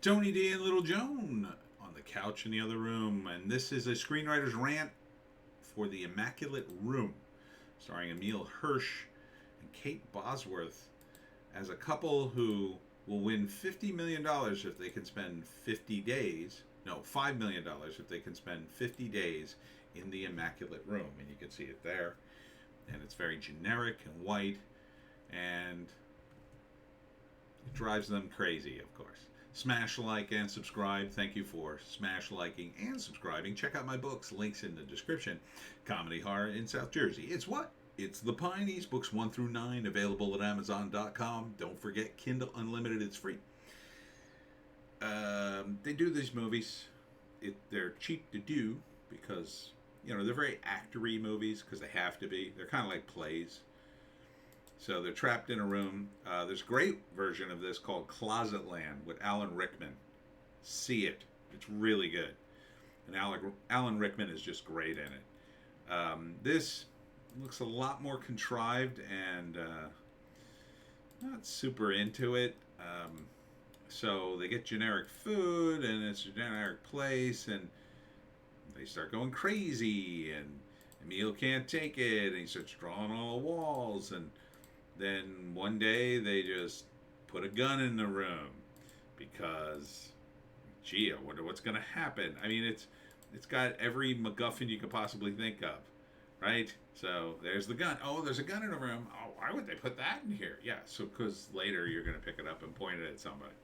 Tony D and Little Joan on the couch in the other room, and this is a screenwriter's rant for the Immaculate Room, starring Emile Hirsch and Kate Bosworth as a couple who will win $50 million if they can spend 50 days. No, $5 million if they can spend 50 days in the Immaculate Room, and you can see it there. And it's very generic and white, and it drives them crazy, of course. Smash like and subscribe. Thank you for smash liking and subscribing. Check out my books. Links in the description. Comedy Horror in South Jersey. It's what? It's the Pineys. Books 1 through 9 available at Amazon.com. Don't forget Kindle Unlimited. It's free. They do these movies. They're cheap to do because, they're very actory movies because they have to be. They're kind of like plays. So they're trapped in a room. There's a great version of this called Closetland with Alan Rickman. See it. It's really good. And Alan Rickman is just great in it. This looks a lot more contrived and not super into it. So they get generic food and it's a generic place and they start going crazy and Emile can't take it and he starts drawing on all the walls and then one day they just put a gun in the room because, gee, I wonder what's going to happen. I mean, it's got every MacGuffin you could possibly think of, right? So there's the gun. Oh, there's a gun in the room. Oh, why would they put that in here? Yeah, so because later you're going to pick it up and point it at somebody.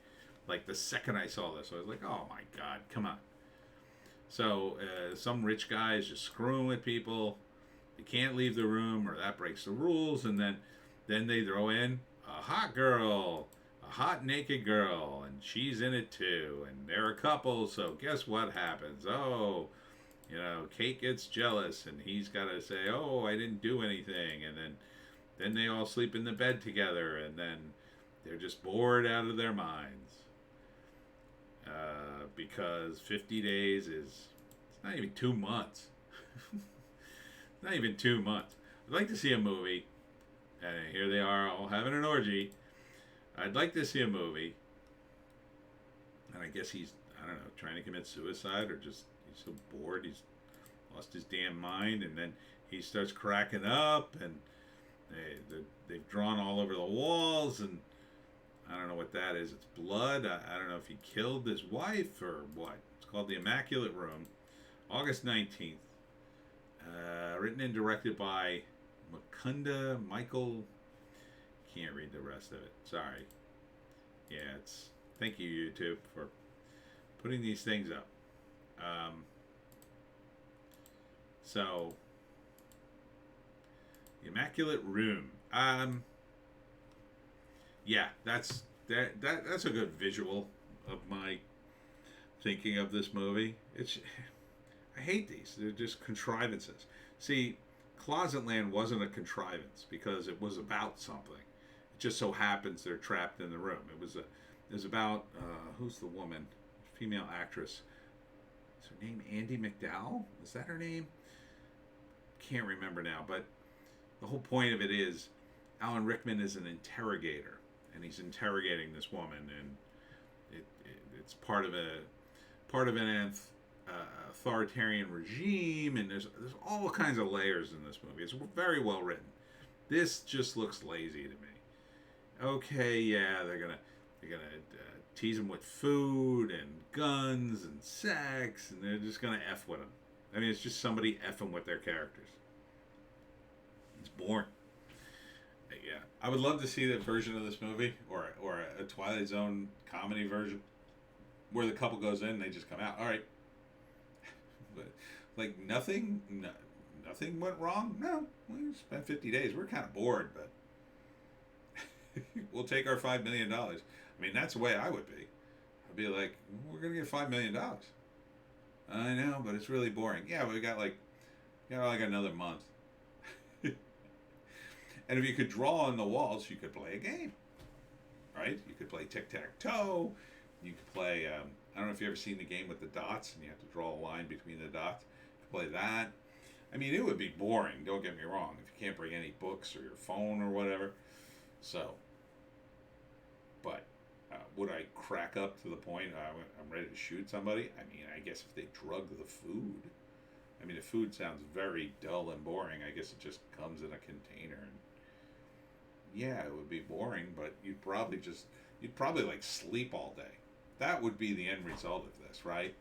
Like the second I saw this, I was like, oh my God, come on. So some rich guy is just screwing with people. You can't leave the room or that breaks the rules. And then they throw in a hot girl, a hot naked girl, and she's in it too. And they're a couple, so guess what happens? Oh, Kate gets jealous, and he's got to say, oh, I didn't do anything. And then they all sleep in the bed together, and then they're just bored out of their minds. Because 50 days it's not even 2 months. Not even 2 months. I'd like to see a movie. And here they are all having an orgy. I'd like to see a movie. And I guess he's, trying to commit suicide or just he's so bored. He's lost his damn mind. And then he starts cracking up. And they've drawn all over the walls. And I don't know what that is. It's blood. I don't know if he killed his wife or what. It's called The Immaculate Room. August 19th. Written and directed by Michael, can't read the rest of it. Sorry. Yeah, thank you, YouTube, for putting these things up. So, The Immaculate Room. Yeah, that's a good visual of my thinking of this movie. I hate these. They're just contrivances. See, Closetland wasn't a contrivance because it was about something. It just so happens they're trapped in the room. It was about who's the woman, female actress. Is her name Andie MacDowell? Is that her name? Can't remember now. But the whole point of it is, Alan Rickman is an interrogator, and he's interrogating this woman, and it's part of an authoritarian regime, and there's all kinds of layers in this movie. It's very well written. This just looks lazy to me. Okay, yeah, they're gonna tease him with food and guns and sex, and they're just gonna F with him. I mean, it's just somebody effing with their characters. It's boring. Yeah, I would love to see that version of this movie, or a Twilight Zone comedy version, where the couple goes in and they just come out. All right. But like nothing went wrong. No, we spent 50 days. We're kind of bored, but we'll take our $5 million. I mean, that's the way I would be. I'd be like, we're gonna get $5 million. I know, but it's really boring. Yeah, we got like another month. And if you could draw on the walls, you could play a game, right? You could play tic-tac-toe. You could play, I don't know if you've ever seen the game with the dots, and you have to draw a line between the dots. You could play that. I mean, it would be boring, don't get me wrong, if you can't bring any books or your phone or whatever. So, but Would I crack up to the point I'm ready to shoot somebody? I mean, I guess if they drug the food. I mean, the food sounds very dull and boring. I guess it just comes in a container. And yeah, it would be boring, but you'd probably like sleep all day. That would be the end result of this, right?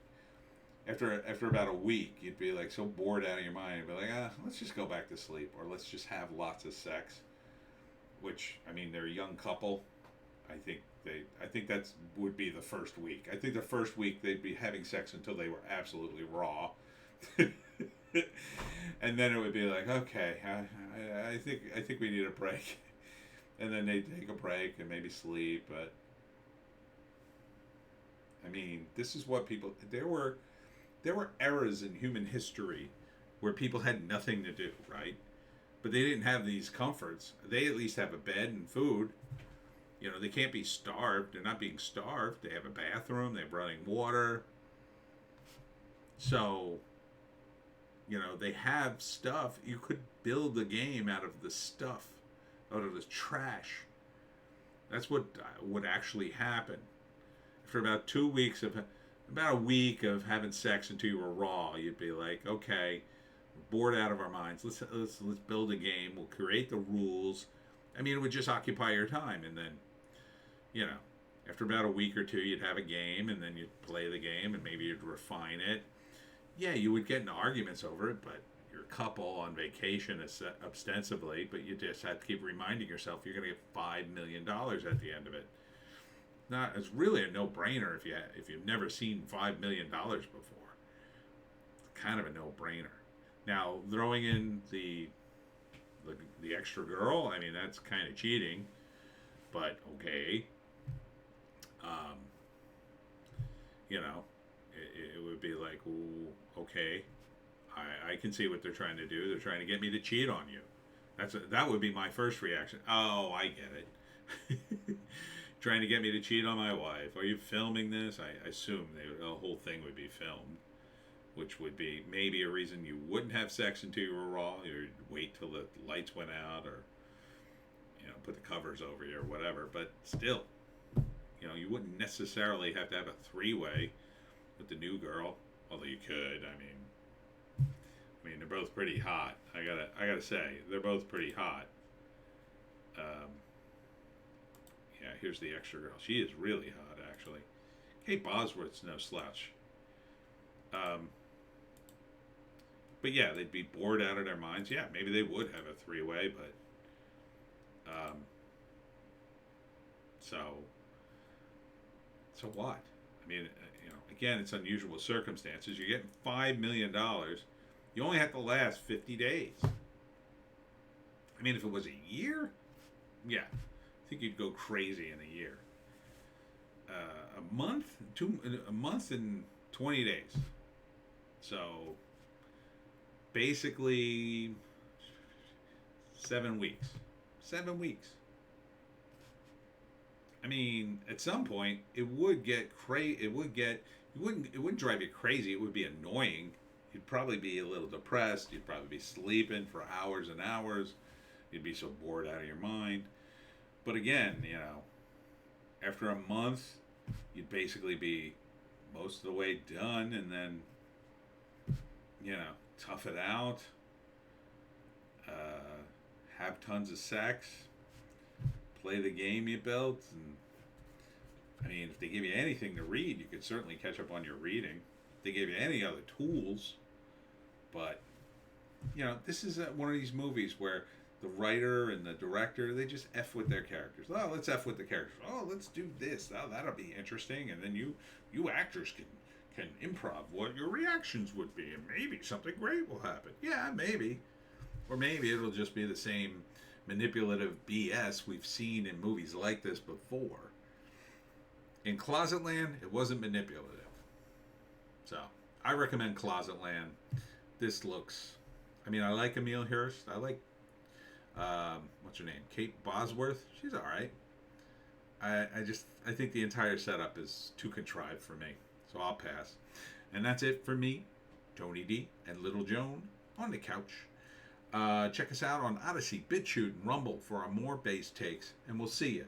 After about a week, you'd be like so bored out of your mind. You'd be like, let's just go back to sleep, or let's just have lots of sex. Which, I mean, they're a young couple. I think that's would be the first week. I think the first week they'd be having sex until they were absolutely raw. And then it would be like, okay, I think we need a break. And then they'd take a break and maybe sleep. But I mean, this is what people. There were eras in human history where people had nothing to do, right? But they didn't have these comforts. They at least have a bed and food. You know, they can't be starved. They're not being starved. They have a bathroom. They have running water. So, you know, they have stuff. You could build a game out of the stuff, out of the trash. That's what would actually happen. After about 2 weeks of, about a week of having sex until you were raw, you'd be like, okay, we're bored out of our minds. Let's build a game. We'll create the rules. I mean, it would just occupy your time, and then, you know, after about a week or two, you'd have a game, and then you'd play the game, and maybe you'd refine it. Yeah, you would get into arguments over it, but you're a couple on vacation ostensibly, but you just have to keep reminding yourself you're going to get $5 million at the end of it. Not, it's really a no-brainer if you've never seen $5 million before. It's kind of a no-brainer. Now, throwing in the extra girl, I mean, that's kind of cheating, but okay. You know, it would be like, ooh, okay, I can see what they're trying to do. They're trying to get me to cheat on you. That would be my first reaction. Oh, I get it. Trying to get me to cheat on my wife. Are you filming this? I assume the whole thing would be filmed, which would be maybe a reason you wouldn't have sex until you were raw. You'd wait till the lights went out, or, you know, put the covers over you or whatever. But still, you know, you wouldn't necessarily have to have a three-way with the new girl, although you could. I mean, they're both pretty hot. I gotta say, they're both pretty hot. Yeah, here's the extra girl. She is really hot, actually. Kate Bosworth's no slouch. But yeah, they'd be bored out of their minds. Yeah, maybe they would have a three-way, but so what? I mean, you know, again, it's unusual circumstances. You're getting $5 million. You only have to last 50 days. I mean, if it was a year, yeah, I think you'd go crazy in a year. A month and 20 days. So basically 7 weeks. 7 weeks. I mean, at some point, it would get it wouldn't drive you crazy. It would be annoying. You'd probably be a little depressed. You'd probably be sleeping for hours and hours. You'd be so bored out of your mind. But again, you know, after a month, you'd basically be most of the way done, and then, you know, tough it out, have tons of sex, play the game you built, and I mean, if they give you anything to read, you could certainly catch up on your reading. If they gave you any other tools, but, you know, this is one of these movies where the writer and the director, they just F with their characters. Oh, let's F with the characters. Oh, let's do this. Oh, that'll be interesting. And then you actors can improv what your reactions would be, and maybe something great will happen. Yeah, maybe. Or maybe it'll just be the same manipulative BS we've seen in movies like this before. In Closetland, it wasn't manipulative. So, I recommend Closetland. This looks... I mean, I like Emile Hirsch. I like... what's her name? Kate Bosworth. She's alright. I think the entire setup is too contrived for me. So I'll pass. And that's it for me, Tony D, and Little Joan on the couch. Check us out on Odysee, Bitchute, and Rumble for our more bass takes. And we'll see you